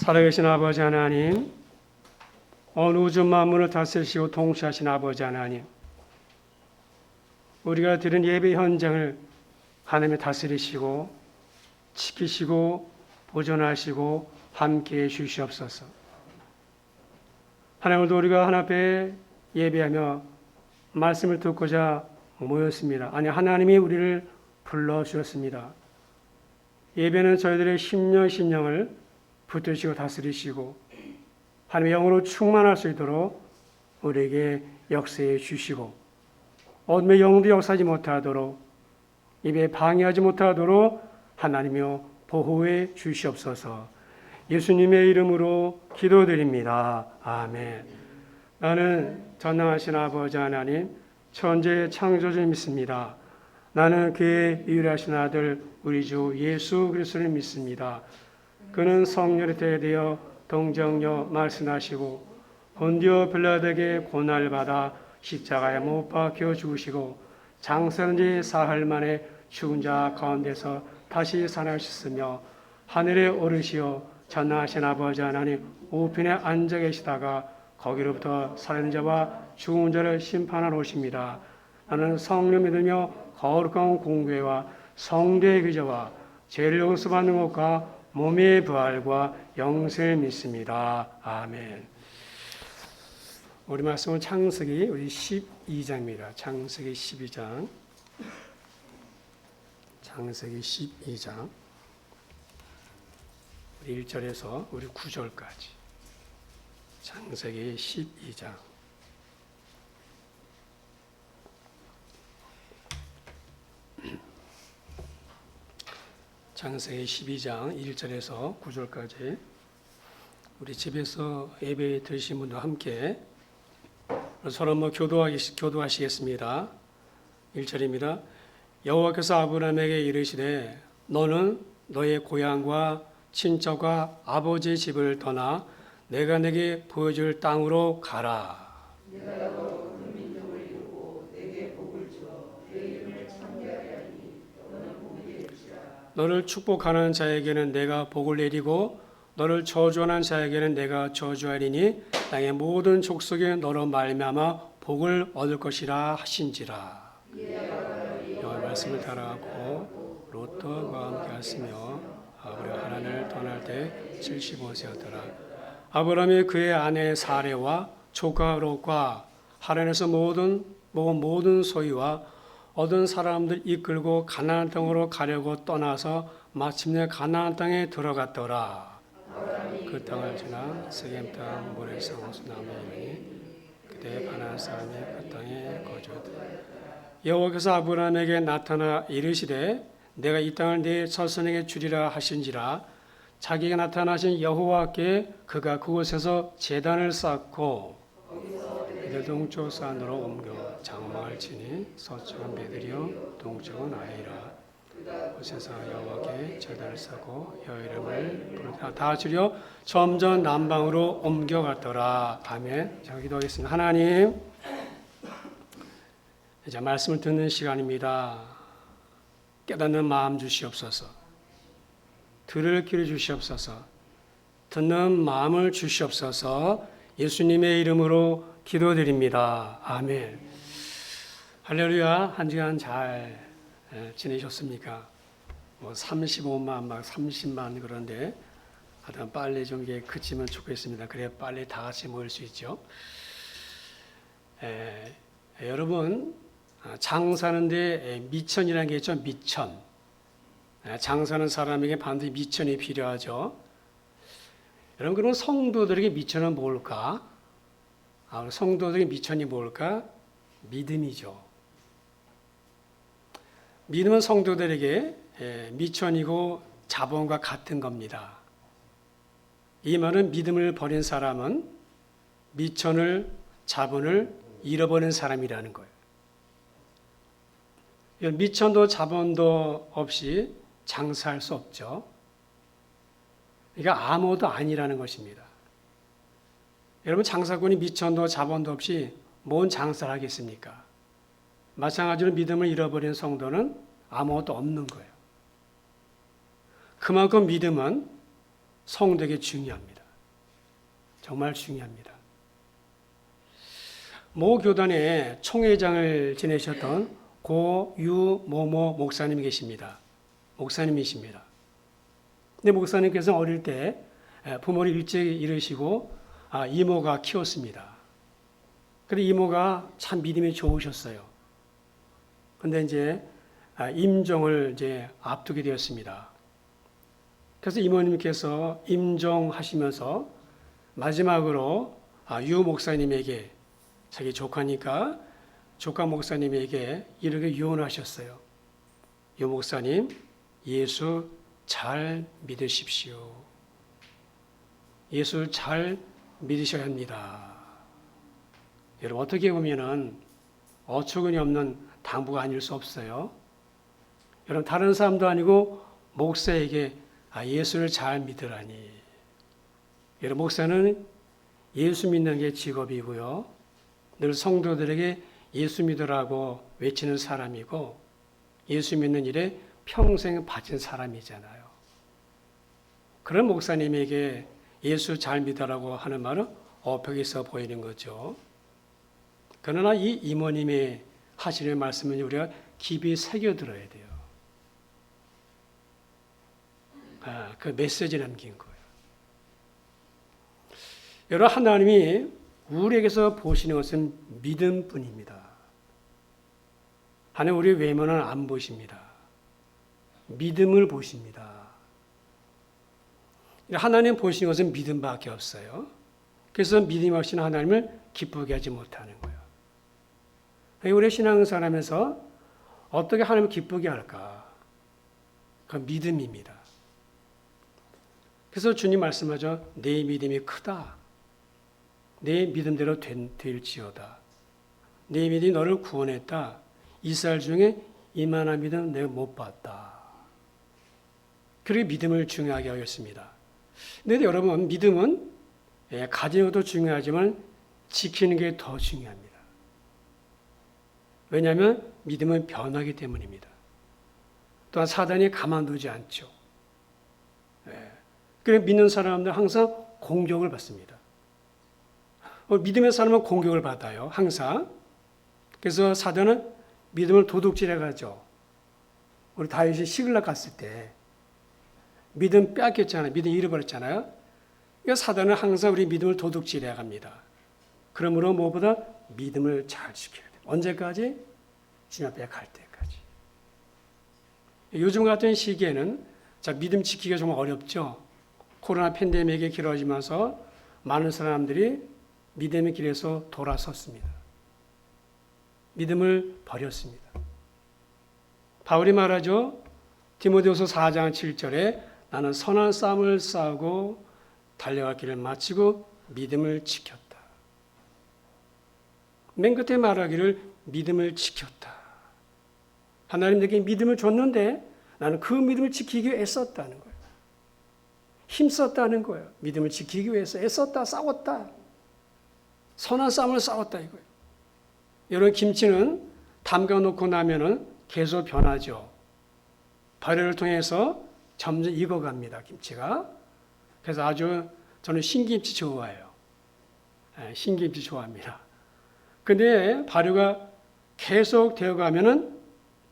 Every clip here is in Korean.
살아계신 아버지 하나님, 온 우주 만물을 다스리시고 통치하신 아버지 하나님, 우리가 드린 예배 현장을 하나님이 다스리시고 지키시고 보존하시고 함께해 주시옵소서. 하나님, 오늘도 우리가 하나님 앞에 예배하며 말씀을 듣고자 모였습니다. 아니, 하나님이 우리를 불러주셨습니다. 예배는 저희들의 심령을 붙드시고 다스리시고 하나님의 영으로 충만할 수 있도록 우리에게 역사해 주시고 어둠의 영도 역사하지 못하도록 입에 방해하지 못하도록 하나님이여 보호해 주시옵소서. 예수님의 이름으로 기도드립니다. 아멘. 나는 전능하신 아버지 하나님 천지의 창조주를 믿습니다. 나는 그의 유일하신 아들 우리 주 예수 그리스도를 믿습니다. 그는 성령에 대되어 동정녀 말씀하시고 본디오 빌라도에게 고난을 받아 십자가에 못 박혀 죽으시고 장사한 지 사흘 만에 죽은 자 가운데서 다시 살아나셨으며 하늘에 오르시어 전능하신 아버지 하나님 우편에 앉아 계시다가 거기로부터 살아있는 자와 죽은 자를 심판하러 오십니다. 나는 성령 믿으며 거룩한 공교회와 성도의 교제와 죄를 용서받는 것과 몸의 부활과 영생을 믿습니다. 아멘. 우리 말씀은 창세기 우리 12장입니다. 창세기 12장. 창세기 12장. 우리 1절에서 우리 9절까지. 창세기 12장. 창세기 12장 1절에서 9절까지 우리 집에서 예배 드리신 분들 함께 서로 교도하시겠습니다. 1절입니다. 여호와께서 아브라함에게 이르시되 너는 너의 고향과 친척과 아버지의 집을 떠나 내가 내게 보여줄 땅으로 가라. 너를 축복하는 자에게는 내가 복을 내리고 너를 저주하는 자에게는 내가 저주하리니 땅의 모든 족속이 너로 말미암아 복을 얻을 것이라 하신지라. 여호와의 말씀을 따라하고 롯과 함께 하시며 아브라함이 하란을 떠날 때 75세였더라. 아브라함이 그의 아내 사레와 조카 롯과 하란에서 모든 소유와 얻은 사람들 이끌고 가나안 땅으로 가려고 떠나서 마침내 가나안 땅에 들어갔더라. 그 땅을 지나 세겜 땅 모레산 호수나무에 이르니 그때 가나안 사람이 그 땅에 거주하더라. 여호와께서 아브라함에게 나타나 이르시되 내가 이 땅을 네 자손에게 주리라 하신지라. 자기가 나타나신 여호와께 그가 그곳에서 제단을 쌓고 이들 동쪽 산으로 옮겨 장막을 치니 서쪽은 베들이요 동쪽은 아이라. 곳에서 여호와께 제단을 쌓고 여호와 이름을 부르다 다 줄여 점점 남방으로 옮겨갔더라. 아멘. 자, 기도하겠습니다. 하나님, 이제 말씀을 듣는 시간입니다. 깨닫는 마음 주시옵소서. 들을 귀를 주시옵소서. 듣는 마음을 주시옵소서. 예수님의 이름으로 기도드립니다. 아멘. 할렐루야. 한 주간 잘 지내셨습니까? 35만, 막 30만 그런데 하여튼 빨리 좀 이게 그치면 좋겠습니다. 그래야 빨리 다 같이 모일 수 있죠. 여러분, 장사하는데 미천이라는 게 있죠. 미천. 장사하는 사람에게 반드시 미천이 필요하죠. 여러분, 그러면 성도들에게 미천은 뭘까? 성도들의 미천이 뭘까? 믿음이죠. 믿음은 성도들에게 미천이고 자본과 같은 겁니다. 이 말은 믿음을 버린 사람은 미천을, 자본을 잃어버린 사람이라는 거예요. 미천도 자본도 없이 장사할 수 없죠. 그러니까 아무것도 아니라는 것입니다. 여러분, 장사꾼이 미천도 자본도 없이 뭔 장사를 하겠습니까? 마찬가지로 믿음을 잃어버린 성도는 아무것도 없는 거예요. 그만큼 믿음은 성도에게 중요합니다. 정말 중요합니다. 모 교단의 총회장을 지내셨던 고유모모 목사님이 계십니다. 목사님이십니다. 근데 목사님께서 어릴 때 부모를 일찍 잃으시고 이모가 키웠습니다. 그런데 이모가 참 믿음이 좋으셨어요. 근데 이제 임종을 이제 앞두게 되었습니다. 그래서 이모님께서 임종하시면서 마지막으로 유 목사님에게 자기 조카니까 조카 목사님에게 이렇게 유언하셨어요. 유 목사님, 예수 잘 믿으십시오. 예수 잘 믿으셔야 합니다. 여러분 어떻게 보면은 어처구니 없는 당부가 아닐 수 없어요. 여러분 다른 사람도 아니고 목사에게 예수를 잘 믿으라니. 여러분 목사는 예수 믿는 게 직업이고요. 늘 성도들에게 예수 믿으라고 외치는 사람이고 예수 믿는 일에 평생 바친 사람이잖아요. 그런 목사님에게 예수 잘 믿으라고 하는 말은 어폐가 있어 보이는 거죠. 그러나 이 이모님의 하시는 말씀은 우리가 깊이 새겨들어야 돼요. 그 메시지 남긴 거예요. 여러분 하나님이 우리에게서 보시는 것은 믿음뿐입니다. 하나님 우리의 외모는 안 보십니다. 믿음을 보십니다. 하나님 보시는 것은 믿음밖에 없어요. 그래서 믿음 없이는 하나님을 기쁘게 하지 못하는 거예요. 우리 신앙생활하면서 어떻게 하나님을 기쁘게 할까? 그건 믿음입니다. 그래서 주님 말씀하죠. 내 믿음이 크다. 내 믿음대로 될지어다. 내 믿음이 너를 구원했다. 이스라엘 중에 이만한 믿음 내가 못 봤다. 그렇게 믿음을 중요하게 하겠습니다. 근데 여러분 믿음은 가지는 것도 중요하지만 지키는 게 더 중요합니다. 왜냐하면 믿음은 변하기 때문입니다. 또한 사단이 가만두지 않죠. 그래서 믿는 사람들 항상 공격을 받습니다. 믿음의 사람은 공격을 받아요. 항상. 그래서 사단은 믿음을 도둑질해가죠. 우리 다윗이 시글락 갔을 때 믿음 뺏겼잖아요. 믿음 잃어버렸잖아요. 그러니까 사단은 항상 우리 믿음을 도둑질해 갑니다. 그러므로 무엇보다 믿음을 잘 지켜야 돼요. 언제까지? 주님 앞에 갈 때까지. 요즘 같은 시기에는 믿음 지키기가 정말 어렵죠. 코로나 팬데믹이 길어지면서 많은 사람들이 믿음의 길에서 돌아섰습니다. 믿음을 버렸습니다. 바울이 말하죠. 디모데후서 4장 7절에 나는 선한 싸움을 싸우고 달려갈 길을 마치고 믿음을 지켰다. 맨 끝에 말하기를 믿음을 지켰다. 하나님 내게 믿음을 줬는데 나는 그 믿음을 지키기 위해 애썼다는 거예요. 힘썼다는 거예요. 믿음을 지키기 위해서 애썼다, 싸웠다. 선한 싸움을 싸웠다 이거예요. 여러분 김치는 담가놓고 나면은 계속 변하죠. 발효를 통해서 점점 익어갑니다. 김치가. 그래서 아주 저는 신김치 좋아해요. 신김치 좋아합니다. 근데 발효가 계속 되어가면은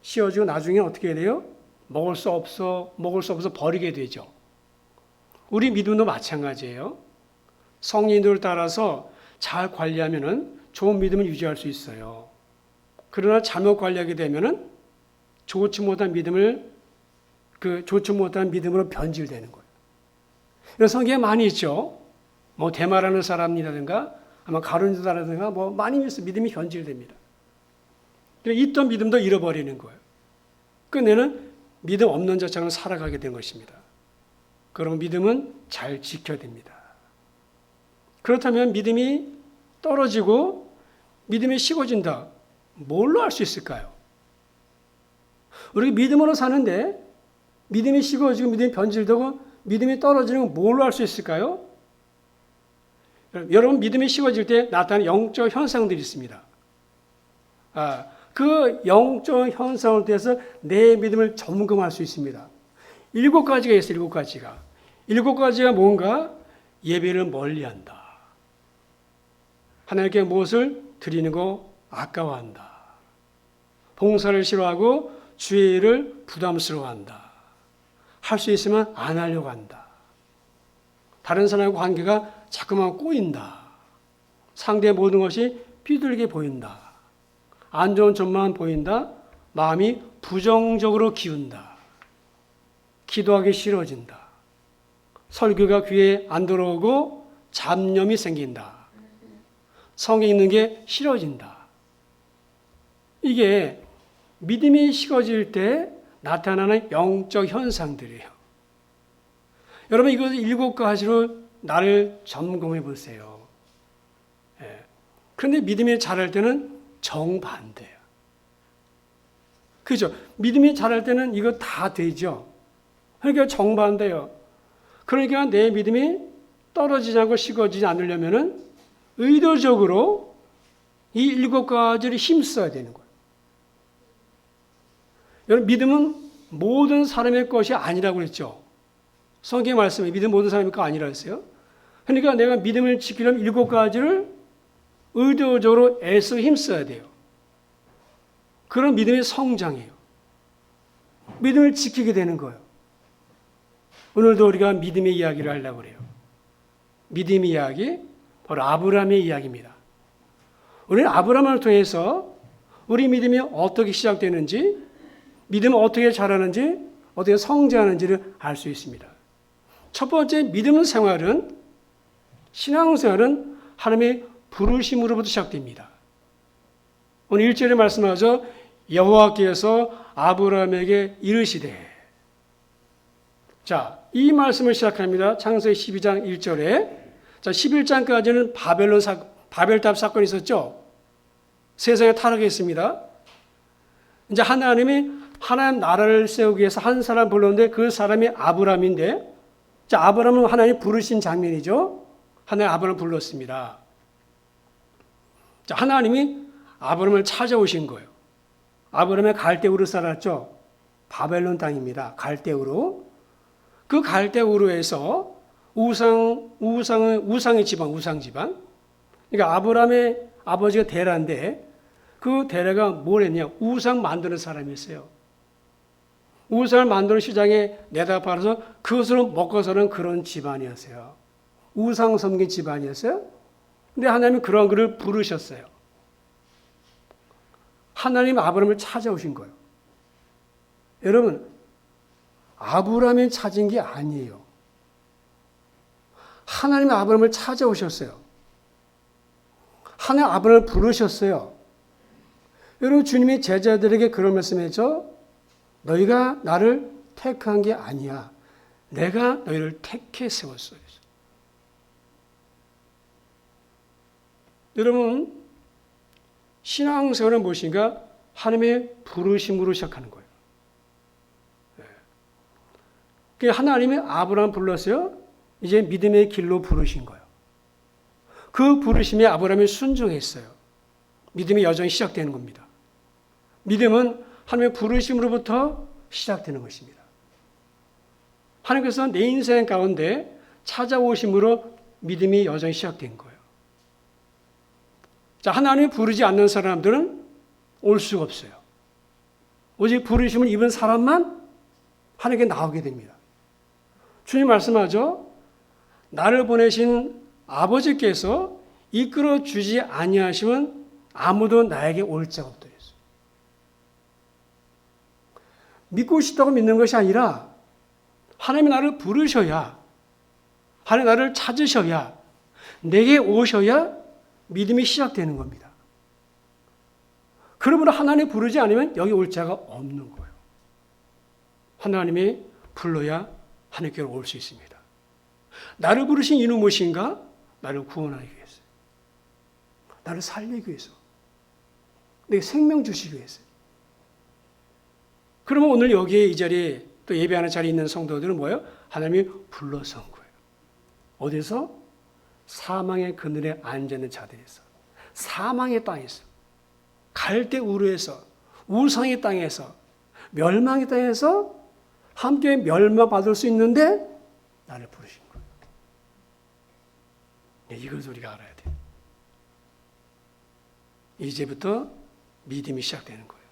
씌워지고 나중에 어떻게 돼요? 먹을 수 없어 버리게 되죠. 우리 믿음도 마찬가지예요. 성인들을 따라서 잘 관리하면은 좋은 믿음을 유지할 수 있어요. 그러나 잘못 관리하게 되면은 좋지 못한 믿음으로 변질되는 거예요. 이런 성경에 많이 있죠. 뭐 대마라는 사람이라든가 아마 가룟유다라든가 뭐 많이 있어요. 믿음이 변질됩니다. 있던 믿음도 잃어버리는 거예요. 끝내는 믿음 없는 자처럼 살아가게 된 것입니다. 그럼 믿음은 잘 지켜야 됩니다. 그렇다면 믿음이 떨어지고 믿음이 식어진다. 뭘로 알 수 있을까요? 우리 믿음으로 사는데 믿음이 식어지고 믿음이 변질되고 믿음이 떨어지는 건 뭘로 알 수 있을까요? 여러분 믿음이 식어질 때 나타나는 영적 현상들이 있습니다. 그 영적 현상을 통해서 내 믿음을 점검할 수 있습니다. 7가지가 있어요. 7가지가. 7가지가 뭔가? 예배를 멀리한다. 하나님께 무엇을 드리는 거 아까워한다. 봉사를 싫어하고 주의 일을 부담스러워한다. 할 수 있으면 안 하려고 한다. 다른 사람과 관계가 자꾸만 꼬인다. 상대의 모든 것이 삐뚤게 보인다. 안 좋은 점만 보인다. 마음이 부정적으로 기운다. 기도하기 싫어진다. 설교가 귀에 안 들어오고 잡념이 생긴다. 성경 읽는 게 싫어진다. 이게 믿음이 식어질 때 나타나는 영적 현상들이에요. 여러분 이거 7가지로 나를 점검해 보세요. 그런데 믿음이 자랄 때는 정반대예요. 그죠? 믿음이 자랄 때는 이거 다 되죠. 그러니까 정반대예요. 그러니까 내 믿음이 떨어지지 않고 식어지지 않으려면은 의도적으로 이 7가지를 힘써야 되는 거예요. 여러분 믿음은 모든 사람의 것이 아니라고 그랬죠. 성경의 말씀에 믿음 모든 사람의 것 아니라 했어요. 그러니까 내가 믿음을 지키려면 7가지를 의도적으로 애써 힘써야 돼요. 그런 믿음의 성장이에요. 믿음을 지키게 되는 거예요. 오늘도 우리가 믿음의 이야기를 하려고 그래요. 믿음의 이야기, 바로 아브라함의 이야기입니다. 우리는 아브라함을 통해서 우리 믿음이 어떻게 시작되는지, 믿음은 어떻게 자라는지, 어떻게 성장하는지를 알 수 있습니다. 첫 번째 믿음 생활은, 신앙생활은 하나님의 부르심으로부터 시작됩니다. 오늘 1절에 말씀하죠. 여호와께서 아브라함에게 이르시되. 자, 이 말씀을 시작합니다. 창세기 12장 1절에. 자, 11장까지는 바벨탑 사건이 있었죠. 세상에 타락했습니다. 이제 하나님 나라를 세우기 위해서 한 사람 불렀는데 그 사람이 아브라함인데, 자, 아브라함은 하나님 부르신 장면이죠. 하나님 아브라함을 불렀습니다. 자, 하나님이 아브라함을 찾아오신 거예요. 아브라함이 갈대우르 살았죠. 바벨론 땅입니다. 갈대우르. 그 갈대우르에서 우상의 지방, 우상 지방. 그러니까 아브라함의 아버지가 데라인데 그 데라가 뭘 했냐? 우상 만드는 사람이었어요. 우상을 만드는 시장에 내다 팔아서 그것으로 먹고 사는 그런 집안이었어요. 우상 섬긴 집안이었어요. 근데 하나님이 그런 그를 부르셨어요. 하나님 아브라함을 찾아오신 거예요. 여러분, 아브라함이 찾은 게 아니에요. 하나님이 아브라함을 찾아오셨어요. 하나님 아브라함을 부르셨어요. 여러분, 주님이 제자들에게 그런 말씀했죠. 너희가 나를 택한 게 아니야. 내가 너희를 택해 세웠어요. 여러분, 신앙생활은 무엇인가? 하나님의 부르심으로 시작하는 거예요. 하나님이 아브라함 불렀어요. 이제 믿음의 길로 부르신 거예요. 그 부르심에 아브라함이 순종했어요. 믿음이 여정이 시작되는 겁니다. 믿음은 하나님의 부르심으로부터 시작되는 것입니다. 하나님께서 내 인생 가운데 찾아오심으로 믿음이 여정이 시작된 거예요. 자, 하나님이 부르지 않는 사람들은 올 수가 없어요. 오직 부르심을 입은 사람만 하나님께 나오게 됩니다. 주님 말씀하죠. 나를 보내신 아버지께서 이끌어 주지 아니하시면 아무도 나에게 올 자가 없다. 믿고 싶다고 믿는 것이 아니라 하나님이 나를 부르셔야, 하나님 나를 찾으셔야, 내게 오셔야 믿음이 시작되는 겁니다. 그러므로 하나님 부르지 않으면 여기 올 자가 없는 거예요. 하나님이 불러야 하나님께로 올 수 있습니다. 나를 부르신 이유는 무엇인가? 나를 구원하기 위해서. 나를 살리기 위해서. 내게 생명 주시기 위해서. 그러면 오늘 여기에 이 자리에 또 예배하는 자리에 있는 성도들은 뭐예요? 하나님이 불러서 온 거예요. 어디서? 사망의 그늘에 앉아있는 자들에서. 사망의 땅에서. 갈대우르에서. 우상의 땅에서. 멸망의 땅에서 함께 멸망받을 수 있는데 나를 부르신 거예요. 이것을 우리가 알아야 돼요. 이제부터 믿음이 시작되는 거예요.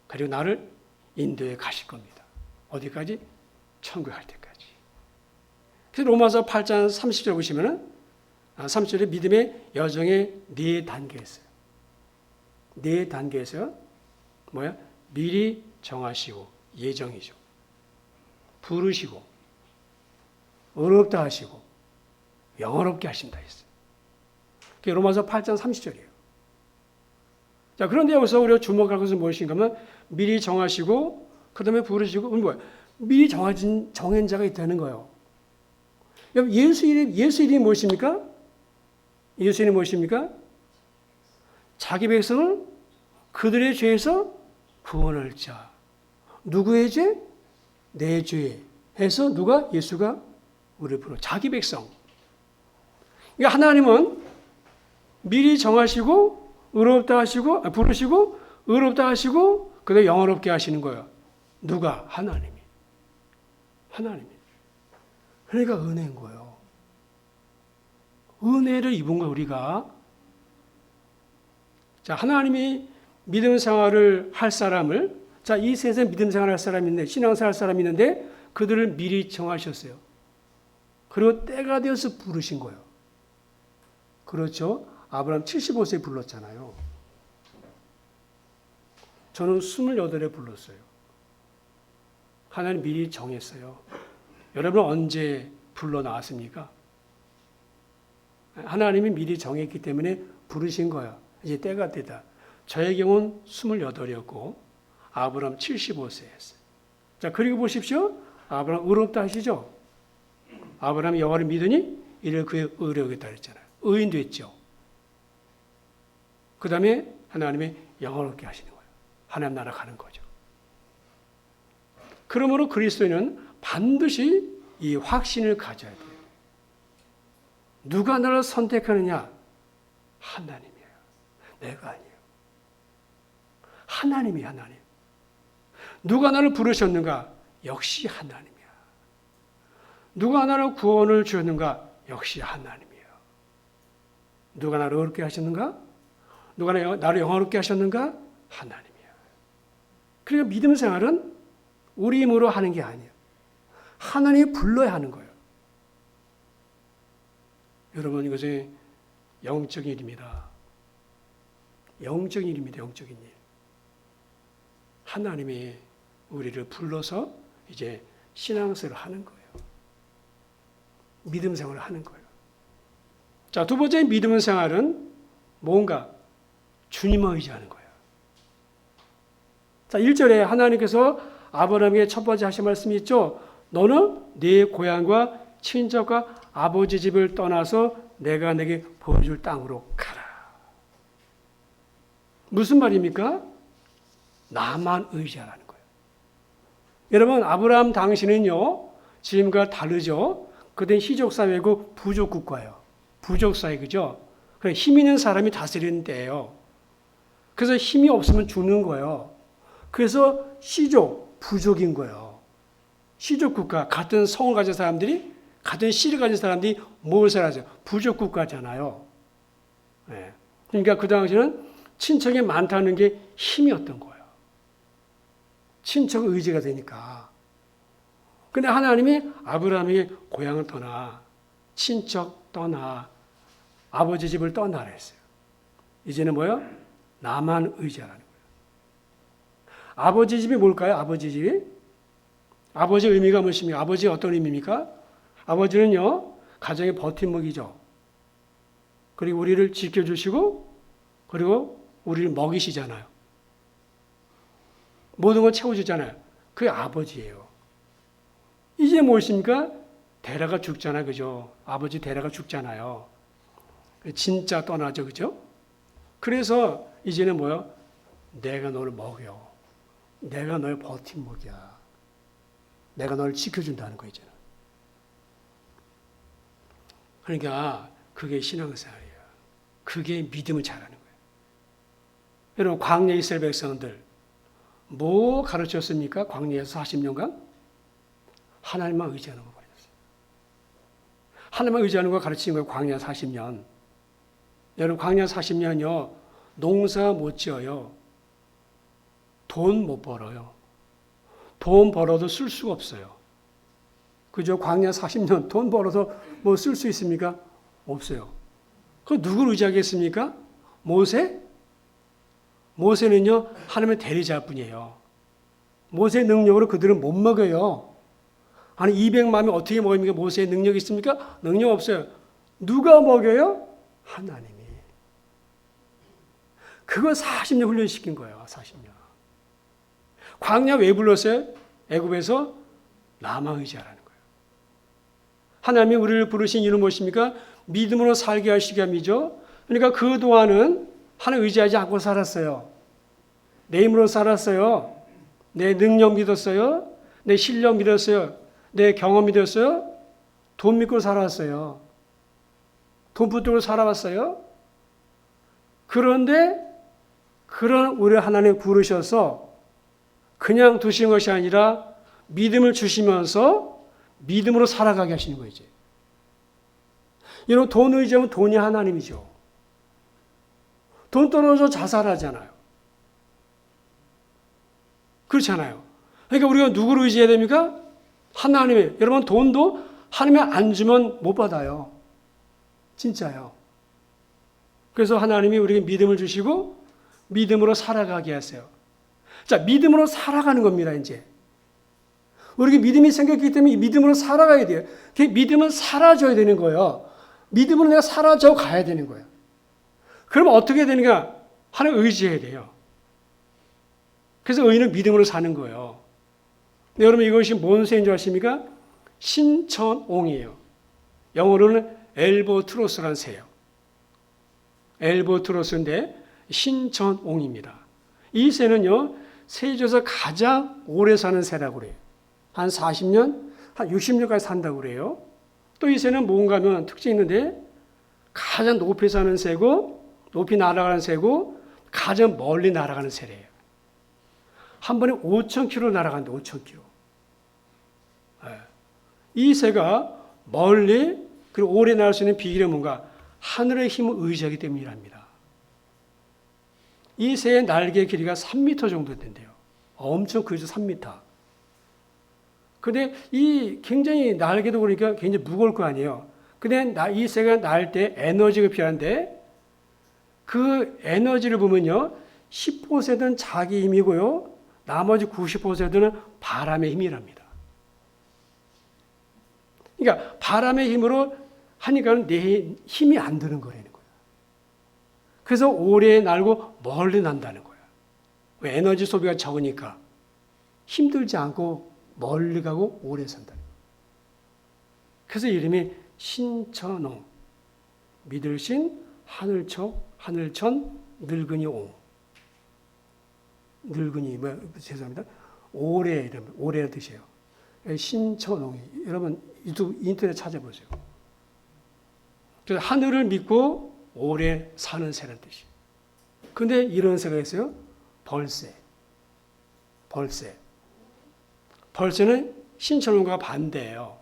그리고 나를 인도에 가실 겁니다. 어디까지? 천국에 갈 때까지. 그래서 로마서 8장 30절 보시면은 30절에 믿음의 여정의 네 단계가 있어요. 네 단계에서 뭐야? 미리 정하시고 예정이죠. 부르시고 어렵다 하시고 영어롭게 하신다 했어요. 그게 로마서 8장 30절이에요. 자, 그런데 여기서 우리가 주목할 것은 무엇인가 하면 미리 정하시고 그 다음에 부르시고 뭐야? 미리 정한 자가 있다는 거예요. 예수 이름이 무엇입니까? 예수 이름이 무엇입니까? 자기 백성을 그들의 죄에서 구원할 자. 누구의 죄? 내 죄. 해서 누가? 예수가 우리를 부르. 자기 백성. 그러니까 하나님은 미리 정하시고 의롭다 하시고 부르시고 의롭다 하시고 그다음에 영화롭게 하시는 거예요. 누가? 하나님이. 그러니까 은혜인 거예요. 은혜를 입은 거예요, 우리가. 자, 하나님이 믿음 생활을 할 사람을, 자, 이 세상에 믿음 생활을 할 사람이 있는데, 신앙생활 할 사람이 있는데, 그들을 미리 정하셨어요. 그리고 때가 되어서 부르신 거예요. 그렇죠? 아브라함 75세에 불렀잖아요. 저는 28에 불렀어요. 하나님 미리 정했어요. 여러분 언제 불러 나왔습니까? 하나님이 미리 정했기 때문에 부르신 거야. 이제 때가 되다. 저의 경우는 28이었고 아브라함 75세였어요. 자, 그리고 보십시오. 아브라함 의롭다 하시죠? 아브라함이 여호와를 믿으니 이를 그의 의로 여겼다 그랬잖아요. 의인 됐죠. 그 다음에 하나님이 영원롭게 하시는 거예요. 하나님 나라 가는 거죠. 그러므로 그리스도인은 반드시 이 확신을 가져야 돼요. 누가 나를 선택하느냐? 하나님이에요. 내가 아니에요. 하나님이 하나님. 누가 나를 부르셨는가? 역시 하나님이야. 누가 나를 구원을 주었는가? 역시 하나님이에요. 누가 나를 어렵게 하셨는가? 누가 나를 영화롭게 하셨는가? 하나님이야. 그러니까 믿음 생활은 우리 힘으로 하는 게 아니에요. 하나님이 불러야 하는 거예요. 여러분, 이것은 영적인 일입니다. 영적인 일입니다. 영적인 일. 하나님이 우리를 불러서 이제 신앙생활을 하는 거예요. 믿음 생활을 하는 거예요. 자, 두 번째 믿음 생활은 뭔가 주님을 의지하는 거예요. 자, 1절에 하나님께서 아브라함에게 첫 번째 하신 말씀이 있죠. 너는 네 고향과 친척과 아버지 집을 떠나서 내가 내게 보여줄 땅으로 가라. 무슨 말입니까? 나만 의지하라는 거예요. 여러분, 아브라함 당시는요, 지금과 다르죠. 그땐 희족사회고 부족국가예요. 부족사회, 그죠? 힘 있는 사람이 다스리는 때예요. 그래서 힘이 없으면 죽는 거예요. 그래서 시족, 부족인 거예요. 시족국가, 같은 성을 가진 사람들이, 같은 씨를 가진 사람들이 뭘 살아죠? 부족국가잖아요. 네. 그러니까 그 당시는 친척이 많다는 게 힘이었던 거예요. 친척 의지가 되니까. 근데 하나님이 아브라함에게 고향을 떠나, 친척 떠나, 아버지 집을 떠나라 했어요. 이제는 뭐요? 나만 의지하라는 거예요. 아버지 집이 뭘까요? 아버지 집이? 아버지의 의미가 무엇입니까? 아버지 어떤 의미입니까? 아버지는요, 가정의 버팀목이죠. 그리고 우리를 지켜주시고, 그리고 우리를 먹이시잖아요. 모든 걸 채워주잖아요. 그게 아버지예요. 이제 무엇입니까? 데라가 죽잖아요. 그죠? 아버지 데라가 죽잖아요. 진짜 떠나죠. 그죠? 그래서 이제는 뭐요? 내가 너를 먹여. 내가 너의 버팀목이야. 내가 너를 지켜준다는 거 이제는. 그러니까 그게 신앙생활이에요. 그게 믿음을 잘하는 거예요. 여러분, 광야에 이스라엘 백성들 뭐 가르쳤습니까? 광야에서 40년간? 하나님만 의지하는 거 가르쳤어요. 하나님만 의지하는 거 가르치는 거예요. 광야 40년. 여러분 광야 40년요. 농사 못 지어요. 돈 못 벌어요. 돈 벌어도 쓸 수가 없어요. 그죠? 광야 40년 돈 벌어서 뭐 쓸 수 있습니까? 없어요. 그럼 누구를 의지하겠습니까? 모세? 모세는요, 하나님의 대리자뿐이에요. 모세의 능력으로 그들은 못 먹여요. 아니, 200만이 어떻게 먹입니까? 모세의 능력이 있습니까? 능력 없어요. 누가 먹여요? 하나님이. 그거 40년 훈련시킨 거예요, 40년. 광야 왜 불렀어요? 애굽에서 나만 의지하라는 거예요. 하나님이 우리를 부르신 이유는 무엇입니까? 믿음으로 살게 하시기 위함이죠. 그러니까 그동안은 하나님 의지하지 않고 살았어요. 내 힘으로 살았어요. 내 능력 믿었어요. 내 실력 믿었어요. 내 경험 믿었어요. 돈 믿고 살았어요. 돈 붙들고 살아왔어요. 그런데 그런 우리 하나님 부르셔서 그냥 두신 것이 아니라 믿음을 주시면서 믿음으로 살아가게 하시는 거예요. 이제. 여러분 돈 의지하면 돈이 하나님이죠. 돈 떨어져 자살하잖아요. 그렇잖아요. 그러니까 우리가 누구를 의지해야 됩니까? 하나님의. 여러분 돈도 하나님이 안 주면 못 받아요. 진짜요. 그래서 하나님이 우리에게 믿음을 주시고 믿음으로 살아가게 하세요. 자, 믿음으로 살아가는 겁니다, 이제. 우리에게 믿음이 생겼기 때문에 믿음으로 살아가야 돼요. 그 믿음은 사라져야 되는 거예요. 믿음으로 내가 사라져 가야 되는 거예요. 그러면 어떻게 되는가? 하나님 의지해야 돼요. 그래서 의인은 믿음으로 사는 거예요. 여러분 이것이 뭔 새인 줄 아십니까? 신천옹이에요. 영어로는 엘보트로스라는 새예요. 엘보트로스인데 신천옹입니다. 이 새는요, 새 중에서 가장 오래 사는 새라고 그래요. 한 40년, 한 60년까지 산다고 그래요. 또 이 새는 뭔가 하면 특징이 있는데 가장 높이 사는 새고 높이 날아가는 새고 가장 멀리 날아가는 새래요. 한 번에 5,000km 날아가는데 5,000km. 이 새가 멀리 그리고 오래 날 수 있는 비결이 뭔가? 하늘의 힘을 의지하기 때문이랍니다. 이 새의 날개 길이가 3m 정도 된대요. 엄청 크죠, 3m. 근데 이 굉장히 날개도 그러니까 굉장히 무거울 거 아니에요. 근데 이 새가 날 때 에너지가 필요한데 그 에너지를 보면요. 10%는 자기 힘이고요. 나머지 90%는 바람의 힘이랍니다. 그러니까 바람의 힘으로 하니까 내 힘이 안 드는 거라는 거예요. 그래서 오래 날고 멀리 난다는 거예요. 왜? 에너지 소비가 적으니까 힘들지 않고 멀리 가고 오래 산다는 거예요. 그래서 이름이 신천옹, 믿을 신, 하늘천, 늙은이 옹. 늙은이, 죄송합니다. 오래라는 뜻이에요. 신천옹이. 여러분, 유튜브, 인터넷 찾아보세요. 그래서 하늘을 믿고 오래 사는 새라는 뜻이에요. 근데 이런 새가 있어요. 벌새. 벌새는 신천옹과 반대예요.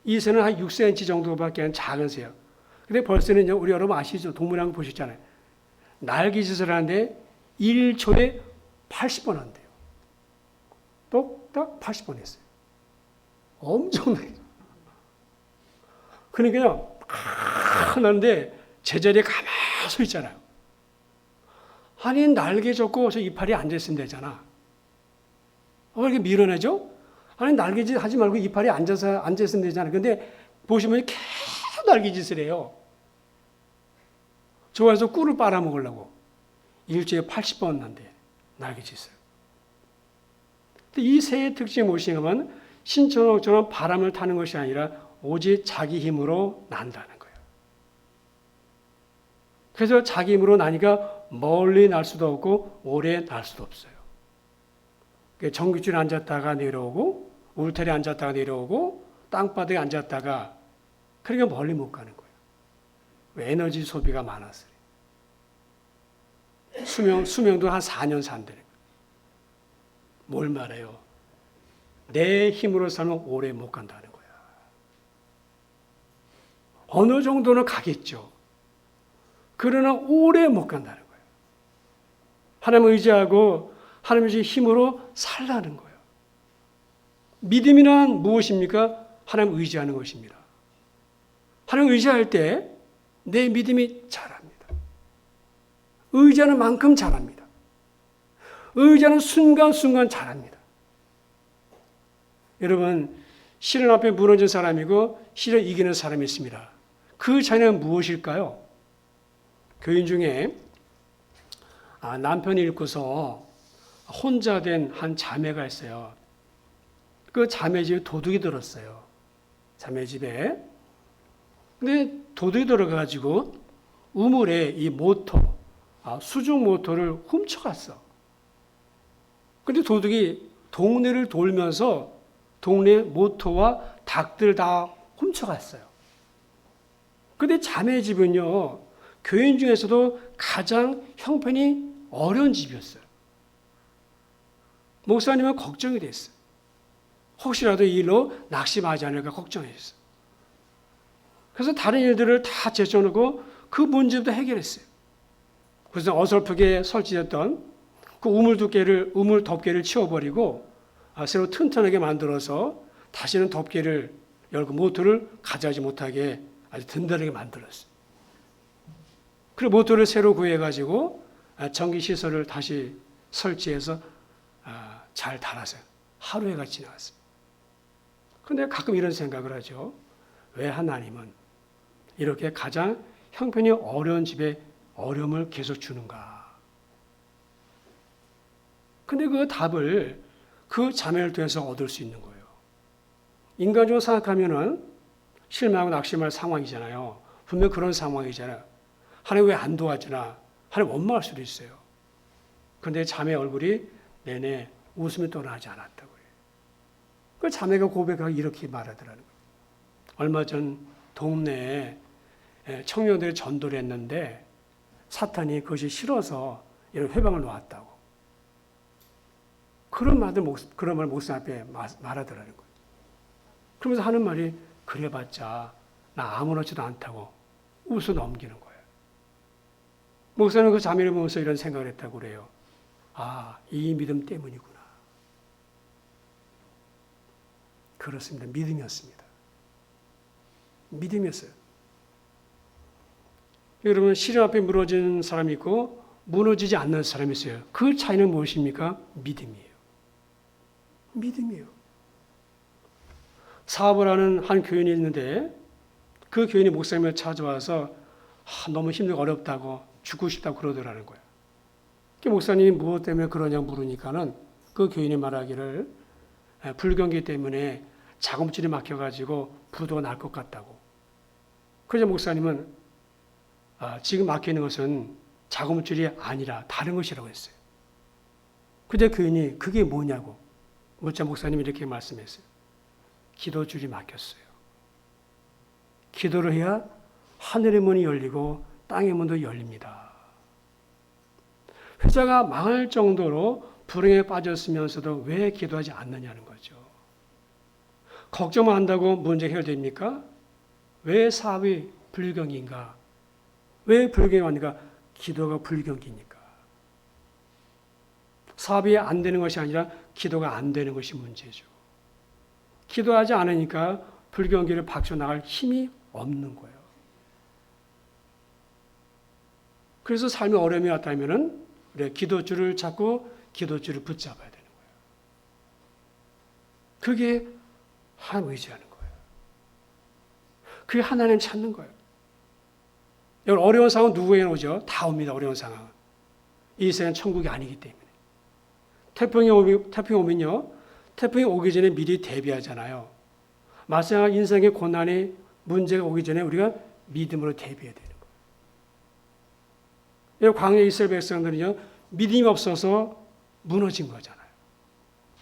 이 새는 한 6cm 정도밖에 안 작은 새예요. 근데 벌새는요, 우리 여러분 아시죠? 동물왕국 보셨잖아요. 날개짓을 하는데 1초에 80번 한대요. 똑딱 80번 했어요. 엄청나게. 그러니까요, 하는데 제자리에 가만히 서 있잖아요. 아니, 날개 접고 저 이파리 앉아있으면 되잖아. 왜 이렇게 밀어내죠? 아니, 날개짓 하지 말고 이파리 앉아있으면 되잖아. 근데 보시면 계속 날개짓을 해요. 좋아해서 꿀을 빨아먹으려고. 일주일에 80번 한대, 날개짓을. 이 새의 특징이 무엇이냐면 신천옥처럼 바람을 타는 것이 아니라 오직 자기 힘으로 난다는 거예요. 그래서 자기 힘으로 나니까 멀리 날 수도 없고 오래 날 수도 없어요. 전기줄에 앉았다가 내려오고 울타리에 앉았다가 내려오고 땅바닥에 앉았다가 그러니까 멀리 못 가는 거예요. 에너지 소비가 많아서. 수명도 한 4년 산다는 거예요. 뭘 말해요? 내 힘으로 살면 오래 못 간다는 거야. 어느 정도는 가겠죠. 그러나 오래 못 간다는 거예요. 하나님을 의지하고 하나님의 힘으로 살라는 거예요. 믿음이란 무엇입니까? 하나님을 의지하는 것입니다. 하나님을 의지할 때 내 믿음이 자랍니다. 의지하는 만큼 자랍니다. 의지하는 순간순간 자랍니다. 여러분, 시련 앞에 무너진 사람이고 시련 이기는 사람이 있습니다. 그 차이는 무엇일까요? 교인 중에 남편이 잃고서 혼자 된 한 자매가 있어요. 그 자매 집에 도둑이 들었어요. 자매 집에. 근데 도둑이 들어가지고 우물에 이 모터, 수중 모터를 훔쳐갔어. 근데 도둑이 동네를 돌면서 동네 모터와 닭들 다 훔쳐갔어요. 근데 자매 집은요, 교인 중에서도 가장 형편이 어려운 집이었어요. 목사님은 걱정이 됐어요. 혹시라도 이 일로 낙심하지 않을까 걱정했어요. 그래서 다른 일들을 다 제쳐놓고 그 문제부터 해결했어요. 그래서 어설프게 설치했던 그 우물 덮개를 치워버리고 새로 튼튼하게 만들어서 다시는 덮개를 열고 모터를 가져가지 못하게 아주 든든하게 만들었어요. 그리고 모터를 새로 구해가지고 전기시설을 다시 설치해서 잘 달았어요. 하루해가 지나갔어요. 그런데 가끔 이런 생각을 하죠. 왜 하나님은 이렇게 가장 형편이 어려운 집에 어려움을 계속 주는가? 근데 그 답을 그 자매를 통해서 얻을 수 있는 거예요. 인간적으로 생각하면은 실망하고 낙심할 상황이잖아요. 분명 그런 상황이잖아요. 하나님 왜 안 도와주나? 하나님 원망할 수도 있어요. 그런데 자매 얼굴이 내내 웃음이 떠나지 않았다고 해요. 그 자매가 고백하고 이렇게 말하더라는 거예요. 얼마 전 동네에 청년들이 전도를 했는데 사탄이 그것이 싫어서 이런 회방을 놓았다고. 그런 말 목사 앞에 말하더라는 거예요. 그러면서 하는 말이 그래봤자 나 아무렇지도 않다고 웃어 넘기는 거예요. 목사는 그 자매를 보면서 이런 생각을 했다고 그래요. 이 믿음 때문이구나. 그렇습니다. 믿음이었습니다. 믿음이었어요. 여러분, 시련 앞에 무너진 사람이 있고 무너지지 않는 사람이 있어요. 그 차이는 무엇입니까? 믿음이에요. 믿음이에요. 사업을 하는 한 교인이 있는데 그 교인이 목사님을 찾아와서 너무 힘들고 어렵다고 죽고 싶다고 그러더라는 거예요. 목사님이 무엇 때문에 그러냐고 물으니까는 그 교인이 말하기를 불경기 때문에 자금줄이 막혀가지고 부도가 날 것 같다고. 그래서 목사님은 지금 막히는 것은 자금줄이 아니라 다른 것이라고 했어요. 그때 교인이 그게 뭐냐고 묻자 목사님이 이렇게 말씀했어요. 기도줄이 막혔어요. 기도를 해야 하늘의 문이 열리고 땅의 문도 열립니다. 회사가 망할 정도로 불행에 빠졌으면서도 왜 기도하지 않느냐는 거죠. 걱정만 한다고 문제 해결됩니까? 왜 사업이 불경기인가? 왜 불경이 왔는가? 기도가 불경기니까. 사업이 안 되는 것이 아니라 기도가 안 되는 것이 문제죠. 기도하지 않으니까 불경기를 박쳐나갈 힘이 없는 거예요. 그래서 삶에 어려움이 왔다면 우리가 기도줄을 잡고 기도줄을 붙잡아야 되는 거예요. 그게 하나님 의지하는 거예요. 그게 하나님 찾는 거예요. 여러분, 어려운 상황은 누구에게 오죠? 다 옵니다. 어려운 상황은. 이 세상은 천국이 아니기 때문에. 태풍이 오면요. 태풍이 오기 전에 미리 대비하잖아요. 마찬가지로 인생의 고난이 문제가 오기 전에 우리가 믿음으로 대비해야 되는 거예요. 광야의 이스라엘 백성들은요. 믿음이 없어서 무너진 거잖아요.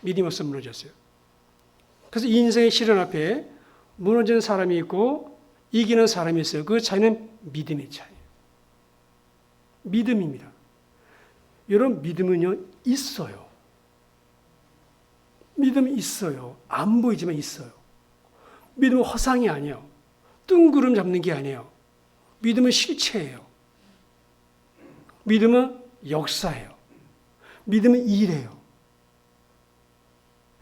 믿음이 없어서 무너졌어요. 그래서 인생의 시련 앞에 무너지는 사람이 있고 이기는 사람이 있어요. 그 차이는 믿음의 차이예요. 믿음입니다. 여러분, 믿음은요, 있어요. 믿음이 있어요. 안 보이지만 있어요. 믿음은 허상이 아니에요. 뜬구름 잡는 게 아니에요. 믿음은 실체예요. 믿음은 역사예요. 믿음은 일해요.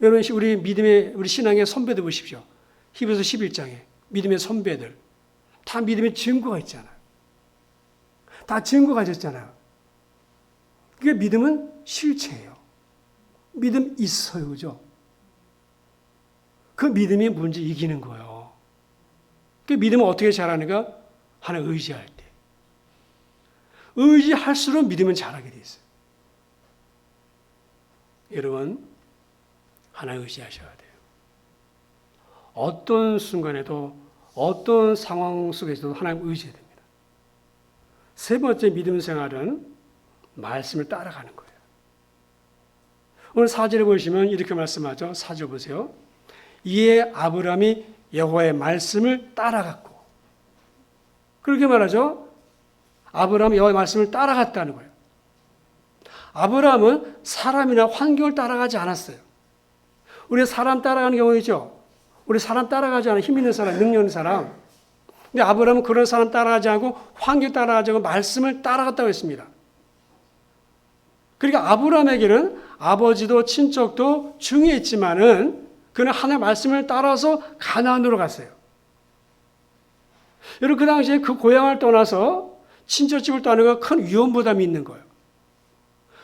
여러분, 우리 신앙의 선배들 보십시오. 히브리서 11장에 믿음의 선배들. 다 믿음의 증거가 있잖아요. 다 증거가 있잖아요. 그게 믿음은 실체예요. 믿음 있어요. 그죠? 그 믿음이 문제 이기는 거예요. 그 믿음은 어떻게 자라는가? 하나님 의지할 때. 의지할수록 믿음은 자라게 돼 있어요. 여러분, 하나님 의지하셔야 돼요. 어떤 순간에도 어떤 상황 속에서도 하나님 의지해야 됩니다. 세 번째 믿음 생활은 말씀을 따라가는 거예요. 오늘 4절에 보시면 이렇게 말씀하죠. 4절 보세요. 이에 아브라함이 여호와의 말씀을 따라갔고. 그렇게 말하죠. 아브라함이 여호와의 말씀을 따라갔다는 거예요. 아브라함은 사람이나 환경을 따라가지 않았어요. 우리 사람 따라가는 경우 있죠. 우리 사람 따라가지 않아 힘 있는 사람, 능력 있는 사람. 근데 아브라함은 그런 사람 따라가지 않고 환경 따라가지 않고 말씀을 따라갔다고 했습니다. 그러니까 아브라함에게는 아버지도 친척도 중요했지만은 그는 하나님의 말씀을 따라서 가나안으로 갔어요. 여러분, 그 당시에 그 고향을 떠나서 친척집을 떠나는 건 큰 위험 부담이 있는 거예요.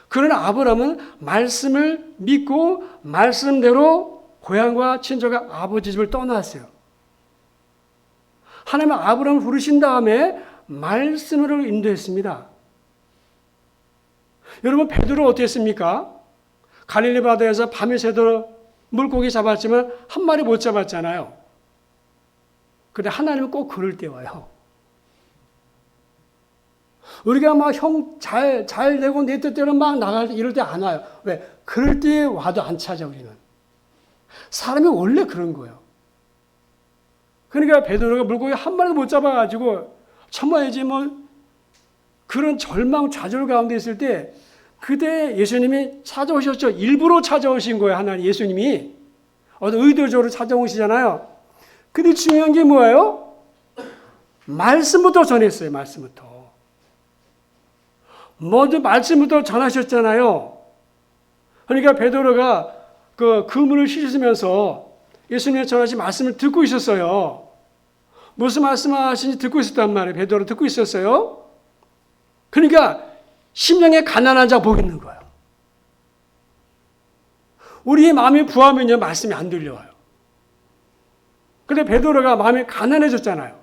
그러나 아브라함은 말씀을 믿고 말씀대로 고향과 친척과 아버지 집을 떠났어요. 하나님은 아브라함을 부르신 다음에 말씀으로 인도했습니다. 여러분, 베드로 어떻게 했습니까? 갈릴리 바다에서 밤에 새도록 물고기 잡았지만 한 마리 못 잡았잖아요. 그런데 하나님은 꼭 그럴 때 와요. 우리가 막 잘 되고 내 뜻대로 막 나갈 때 이럴 때 안 와요. 왜? 그럴 때 와도 안 찾아 우리는. 사람이 원래 그런 거예요. 그러니까 베드로가 물고기 한 마리도 못 잡아가지고 참아야지 뭐 그런 절망 좌절 가운데 있을 때 그때 예수님이 찾아오셨죠. 일부러 찾아오신 거예요. 하나님 예수님이. 어떤 의도적으로 찾아오시잖아요. 근데 중요한 게 뭐예요? 말씀부터 전했어요. 말씀부터. 먼저 말씀부터 전하셨잖아요. 그러니까 베드로가 그 그물을 씻으면서 예수님이 전하신 말씀을 듣고 있었어요. 무슨 말씀하시는지 듣고 있었단 말이에요. 베드로 듣고 있었어요. 그러니까 심령에 가난한 자 복 있는 거예요. 우리의 마음이 부하면요 말씀이 안 들려와요. 근데 베드로가 마음이 가난해졌잖아요.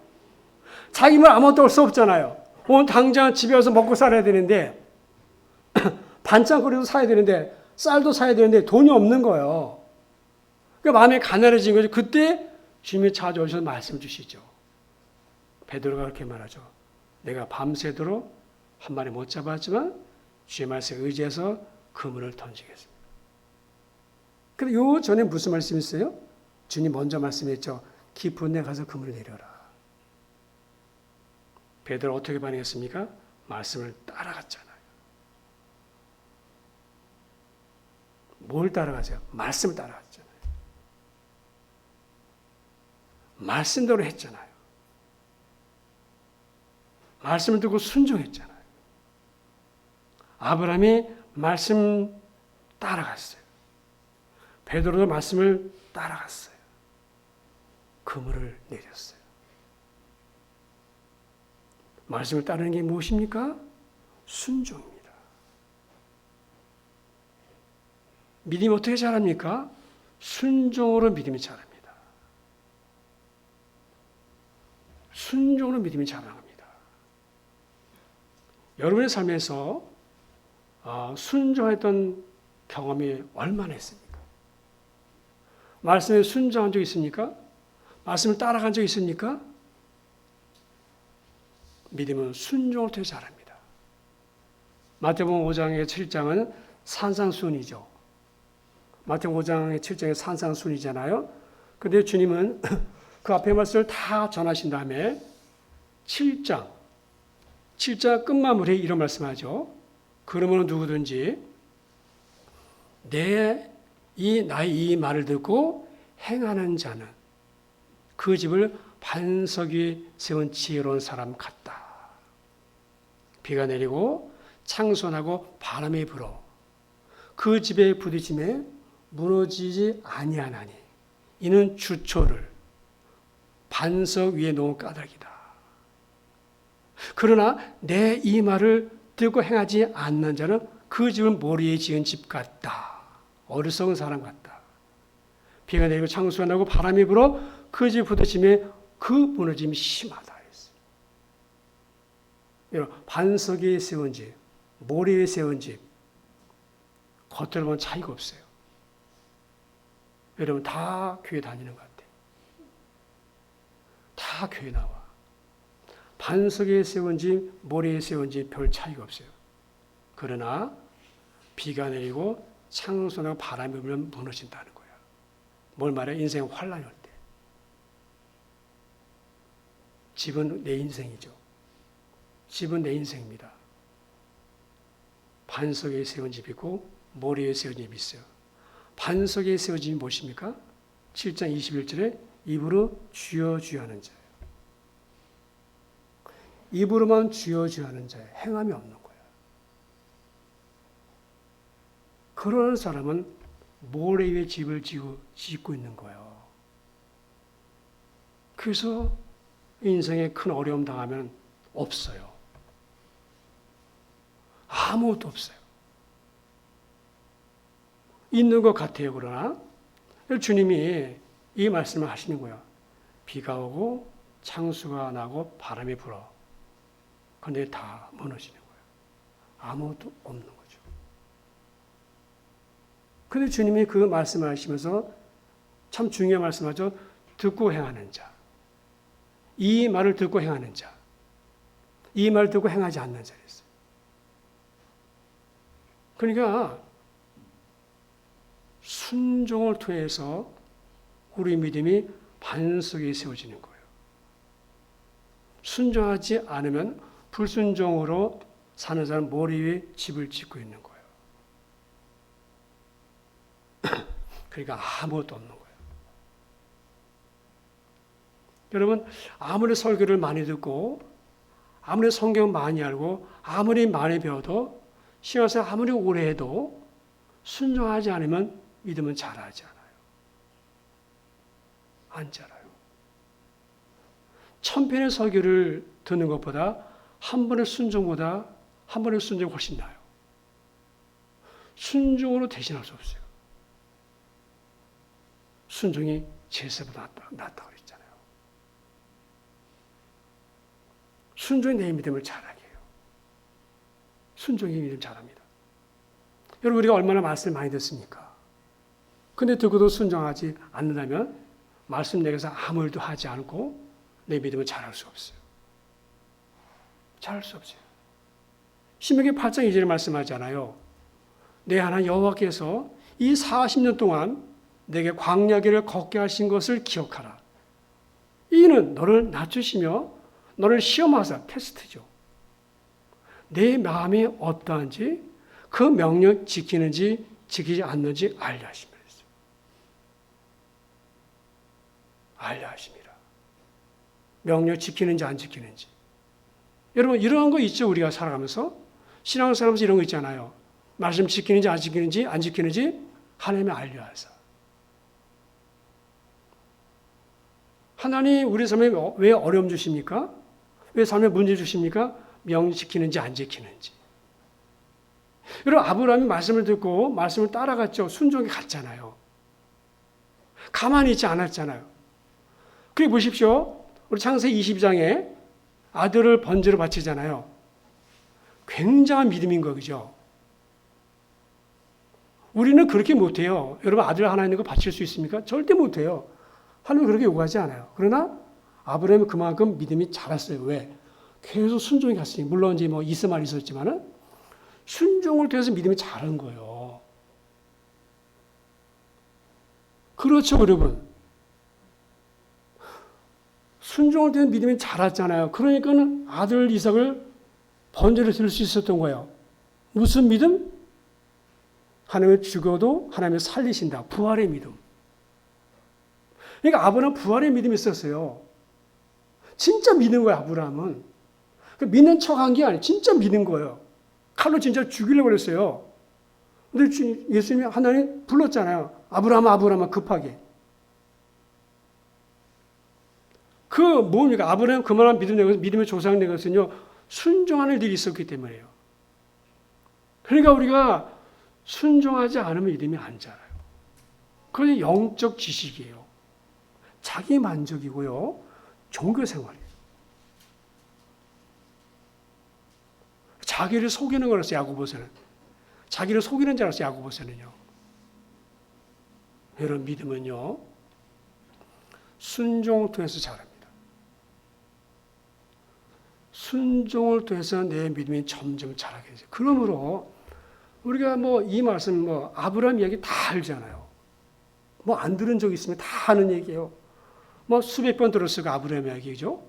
자기 말 아무것도 할 수 없잖아요. 오늘 당장 집에 와서 먹고 살아야 되는데 반찬거리도 사야 되는데 쌀도 사야 되는데 돈이 없는 거예요. 그러니까 마음이 가난해진 거죠. 그때 주님이 찾아오셔서 말씀 주시죠. 베드로가 그렇게 말하죠. 내가 밤새도록 한 마리 못 잡았지만 주의 말씀에 의지해서 그물을 던지겠습니다. 근데 요 전에 무슨 말씀이 있어요? 주님 먼저 말씀했죠. 깊은 데 가서 그물을 내려라. 베드로 어떻게 반응했습니까? 말씀을 따라갔잖아요. 뭘 따라가세요? 말씀을 따라갔잖아요. 말씀대로 했잖아요. 말씀을 듣고 순종했잖아요. 아브라함이 말씀 따라갔어요. 베드로도 말씀을 따라갔어요. 그물을 내렸어요. 말씀을 따르는 게 무엇입니까? 순종입니다. 믿음이 어떻게 자랍니까? 순종으로 믿음이 자랍니다. 순종으로 믿음이 자라납니다. 여러분의 삶에서 순종했던 경험이 얼마나 있습니까? 말씀에 순종한 적 있습니까? 말씀을 따라간 적 있습니까? 믿음은 순종을 통해 자랍니다. 마태복음 5장의 7장은 산상순이죠. 마태복음 5장의 7장의 산상순이잖아요. 그런데 주님은 그 앞에 말씀을 다 전하신 다음에 7장 끝마무리에 이런 말씀하죠. 그러므로 누구든지 나의 이 말을 듣고 행하는 자는 그 집을 반석 위에 세운 지혜로운 사람 같다. 비가 내리고 창손하고 바람이 불어 그 집에 부딪힘에 무너지지 아니하나니 이는 주초를 반석 위에 놓은 까닭이다. 그러나 내 이 말을 듣고 행하지 않는 자는 그 집은 모리에 지은 집 같다. 어리석은 사람 같다. 비가 내리고 창수가 나고 바람이 불어 그 집 부딪힘에 그 무너짐이 심하다. 여러분, 반석에 세운 집, 모래에 세운 집, 겉으로 보면 차이가 없어요. 여러분 다 교회 다니는 것 같아요. 다 교회 나와. 반석에 세운 집, 모래에 세운 집 별 차이가 없어요. 그러나 비가 내리고 창수나고 바람이 불면 무너진다는 거야. 뭘 말해? 인생 환란이 올 때. 집은 내 인생이죠. 집은 내 인생입니다. 반석에 세운 집이고 모래에 세운 집이 있어요. 반석에 세운 집이 무엇입니까? 7장 21절에 입으로 주여 주여 하는 자예요. 입으로만 주여 주여 하는 자예요. 행함이 없는 거예요. 그런 사람은 모래 위에 집을 짓고 있는 거예요. 그래서 인생에 큰 어려움 당하면 없어요. 아무것도 없어요. 있는 것 같아요. 그러나 주님이 이 말씀을 하시는 거예요. 비가 오고 창수가 나고 바람이 불어. 그런데 다 무너지는 거예요. 아무것도 없는 거죠. 그런데 주님이 그 말씀을 하시면서 참 중요한 말씀하죠. 듣고 행하는 자. 이 말을 듣고 행하는 자. 이 말을 듣고 행하지 않는 자였어요. 그러니까 순종을 통해서 우리 믿음이 반석에 세워지는 거예요. 순종하지 않으면 불순종으로 사는 사람 머리 위에 집을 짓고 있는 거예요. 그러니까 아무것도 없는 거예요. 여러분, 아무리 설교를 많이 듣고 아무리 성경 많이 알고 아무리 많이 배워도 신앙생활 아무리 오래 해도 순종하지 않으면 믿음은 자라지 않아요. 안 자라요. 1000편의 설교를 듣는 것보다 한 번의 순종보다 한 번의 순종이 훨씬 나아요. 순종으로 대신할 수 없어요. 순종이 제사보다 낫다고 그랬잖아요. 순종이 내 믿음을 자라게 해요. 순종이 믿음 자랍니다. 여러분 우리가 얼마나 말씀을 많이 듣습니까? 근데 듣고도 순종하지 않는다면 말씀 내게서 아무 일도 하지 않고 내 믿음을 자랄 수 없어요. 자랄 수 없어요. 신명기 8장 2절에 말씀하잖아요. 내 하나님 여호와께서 이 40년 동안 내게 광야길을 걷게 하신 것을 기억하라. 이는 너를 낮추시며 너를 시험하사 테스트죠. 내 마음이 어떠한지 그 명령 지키는지 지키지 않는지 알려 하십니다. 알려 하십니다. 명령 지키는지 안 지키는지. 여러분 이런 거 있죠. 우리가 살아가면서 신앙생활하면서 이런 거 있잖아요. 말씀 지키는지 안 지키는지 하나님이 알려 하사. 하나님 우리 삶에 왜 어려움 주십니까? 왜 삶에 문제 주십니까? 명령 지키는지 안 지키는지. 여러분 아브라함이 말씀을 듣고 말씀을 따라갔죠. 순종에 갔잖아요. 가만히 있지 않았잖아요. 그래 보십시오. 우리 창세기 22장에 아들을 번제로 바치잖아요. 굉장한 믿음인 거죠. 우리는 그렇게 못해요. 여러분 아들 하나 있는 거 바칠 수 있습니까? 절대 못해요. 하나님은 그렇게 요구하지 않아요. 그러나 아브라함은 그만큼 믿음이 자랐어요. 왜? 계속 순종이 갔으니 물론 이제 뭐 이스마엘이 있었지만은 순종을 통해서 믿음이 자란 거예요. 그렇죠, 여러분. 순종을 통해서 믿음이 자랐잖아요. 그러니까는 아들 이삭을 번제로 드릴 수 있었던 거예요. 무슨 믿음? 하나님을 죽어도 하나님을 살리신다. 부활의 믿음. 그러니까 아브라함은 부활의 믿음이 있었어요. 진짜 믿는 거예요, 아브라함은. 믿는 척한 게 아니에요. 진짜 믿는 거예요. 칼로 진짜 죽이려고 그랬어요. 근데 예수님이 하나님 불렀잖아요. 아브라함아, 아브라함아, 급하게. 그 뭡니까? 아브라함 그만한 믿음의 조상 되것은요, 순종하는 일이 있었기 때문에요. 그러니까 우리가 순종하지 않으면 믿음이 안 자라요. 그건 영적 지식이에요. 자기 만족이고요, 종교 생활이에요. 자기를 속이는 거라서 야고보서는. 자기를 속이는 자라서 야고보서는요. 여러분 믿음은요, 순종을 통해서 자랍니다. 순종을 통해서 내 믿음이 점점 자라게 되죠. 그러므로 우리가 이 말씀 아브라함 이야기 다 알잖아요. 안 들은 적 있으면 다 아는 얘기예요. 수백 번 들었을 아브라함 이야기죠.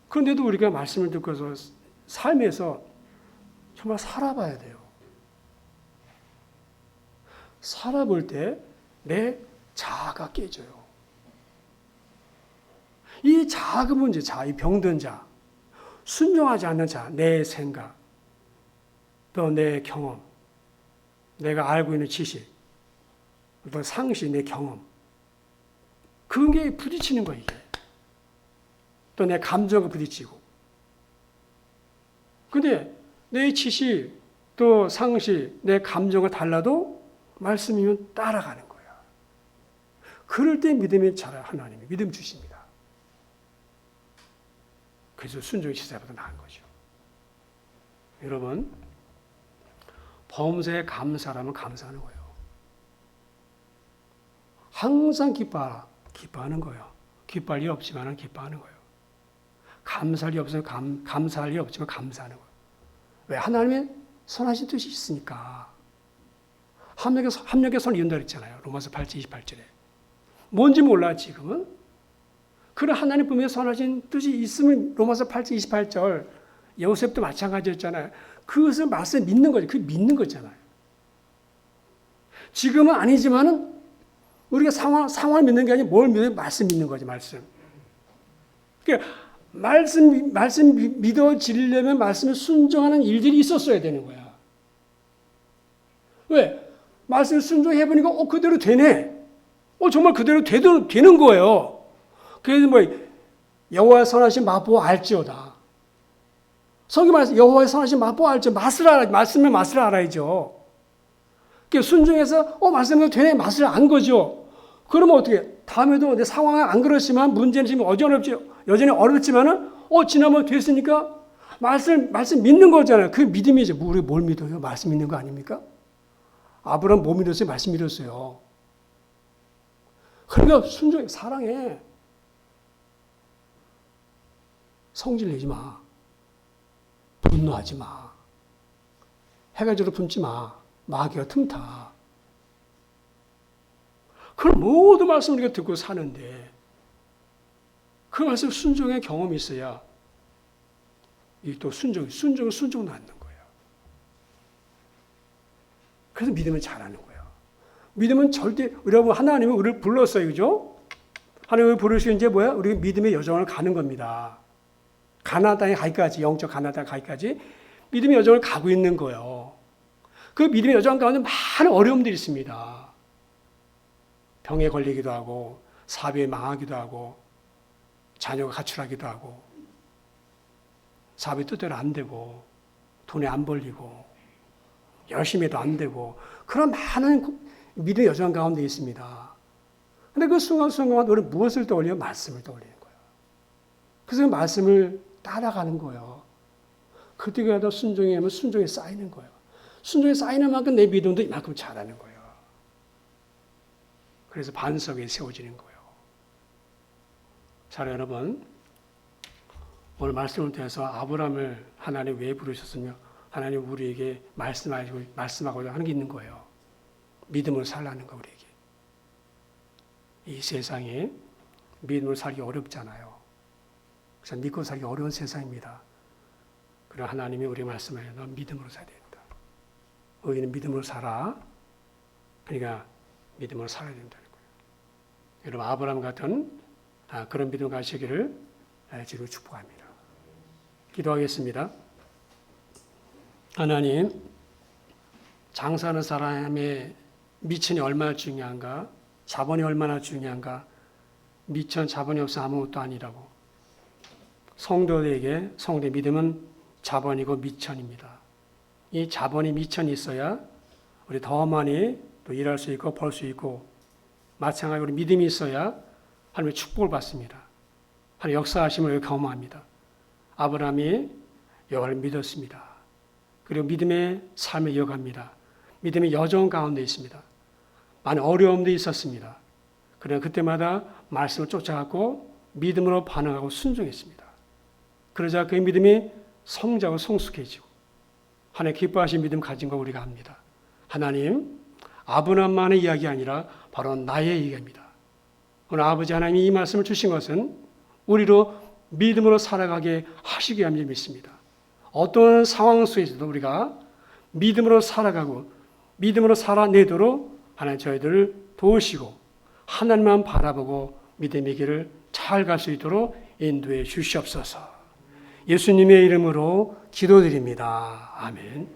그런데도 우리가 말씀을 듣고서 삶에서 정말 살아봐야 돼요. 살아볼 때 내 자아가 깨져요. 이 자아가 문제, 이 병든 자, 순종하지 않는 자, 내 생각, 또 내 경험, 내가 알고 있는 지식, 또 상식, 내 경험, 그게 부딪히는 거예요, 이게. 또 내 감정과 부딪히고. 근데 내 지식, 또 상식, 내 감정과 달라도 말씀이면 따라가는 거야. 그럴 때 믿음이 자라 하나님이 믿음 주십니다. 그래서 순종이 시사보다 나은 거죠. 여러분, 범사에 감사라면 감사하는 거예요. 항상 기뻐하는 거예요. 기뻐할 일 없지만 기뻐하는 거예요. 감사할 일 없으면 감사할 일 없지만 감사하는 거예요. 왜? 하나님의 선하신 뜻이 있으니까. 합력의 선을 이룬다 그랬잖아요. 로마서 8장 28절에. 뭔지 몰라 지금은. 그런 하나님 분명히 선하신 뜻이 있으면 로마서 8장 28절 요셉도 마찬가지였잖아요. 그것을 말씀 믿는 거죠. 그게 믿는 거잖아요. 지금은 아니지만은 우리가 상황을 믿는 게 아니라 뭘 믿어요? 말씀 믿는 거죠. 말씀. 그러니까 말씀 믿어지려면 말씀에 순종하는 일들이 있었어야 되는 거야. 왜? 말씀을 순종해보니까 그대로 되네. 정말 그대로 되는 거예요. 그래서 여호와의 선하신 맛보아 알지어다. 성경 말씀 여호와의 선하신 맛보아 알지어. 말씀의 맛을 알아야죠. 그러니까 순종해서 말씀대로 되네. 맛을 안 거죠. 그러면 어떻게? 다음에도 내 상황은 안 그렇지만 문제는 지금 여전히 어렵지만은 지나면 됐으니까 말씀 믿는 거잖아요. 그 믿음이죠. 우리 뭘 믿어요? 말씀 믿는 거 아닙니까? 아브라함 뭐 믿었어요? 말씀 믿었어요. 그러니까 순종해. 사랑해. 성질 내지 마. 분노하지 마. 해가 저러 품지 마. 마귀가 틈타. 그런 모든 말씀을 우리가 듣고 사는데 그 말씀 순종의 경험이 있어야 또 순종을 낳는 거예요. 그래서 믿음을 잘하는 거예요. 믿음은 절대, 여러분, 하나님은 우리를 불렀어요. 그죠? 하나님을 부르시는 이제 뭐야? 우리 믿음의 여정을 가는 겁니다. 가나안 땅에 가기까지, 영적 가나안 땅에 가기까지 믿음의 여정을 가고 있는 거예요. 그 믿음의 여정 가운데 많은 어려움들이 있습니다. 병에 걸리기도 하고, 사업에 망하기도 하고, 자녀가 가출하기도 하고, 사업이 뜻대로 안 되고, 돈이 안 벌리고, 열심히 해도 안 되고, 그런 많은 믿음의 여정 가운데 있습니다. 근데 그 순간순간 우리는 무엇을 떠올려요? 말씀을 떠올리는 거예요. 그래서 그 말씀을 따라가는 거예요. 그때가 더 순종이 하면 순종이 쌓이는 거예요. 순종이 쌓이는 만큼 내 믿음도 이만큼 자라는 거예요. 그래서 반석에 세워지는 거예요. 자, 여러분, 오늘 말씀을 통해서 아브라함을 하나님 왜 부르셨으며 하나님 우리에게 말씀하고자 하는 게 있는 거예요. 믿음을 살라는 거, 우리에게. 이 세상에 믿음을 살기 어렵잖아요. 그래서 믿고 살기 어려운 세상입니다. 그러나 하나님이 우리 말씀하여 너 믿음으로 살아야 된다. 의인은 믿음으로 살아. 그러니까 믿음으로 살아야 된다는 거예요. 여러분, 아브라함 같은 그런 믿음 가시기를 주로 축복합니다. 기도하겠습니다. 하나님, 장사하는 사람의 미천이 얼마나 중요한가? 자본이 얼마나 중요한가? 미천, 자본이 없어 아무것도 아니라고. 성도들에게 성도의 믿음은 자본이고 미천입니다. 이 자본이 미천이 있어야 우리 더 많이 또 일할 수 있고 벌 수 있고, 마찬가지로 우리 믿음이 있어야 하나님의 축복을 받습니다. 하나님 역사하심을 경험합니다. 아브라함이 여호와를 믿었습니다. 그리고 믿음의 삶을 이어갑니다. 믿음의 여정 가운데 있습니다. 많은 어려움도 있었습니다. 그러나 그때마다 말씀을 쫓아갔고 믿음으로 반응하고 순종했습니다. 그러자 그 믿음이 성장하고 성숙해지고 하나님 기뻐하신 믿음 가진 거 우리가 압니다. 하나님, 아브라함만의 이야기 아니라 바로 나의 이야기입니다. 오늘 아버지 하나님이 이 말씀을 주신 것은 우리로 믿음으로 살아가게 하시기 위함을 믿습니다. 어떤 상황 속에서도 우리가 믿음으로 살아가고 믿음으로 살아내도록 하나님 저희들을 도우시고 하나님만 바라보고 믿음의 길을 잘 갈 수 있도록 인도해 주시옵소서. 예수님의 이름으로 기도드립니다. 아멘.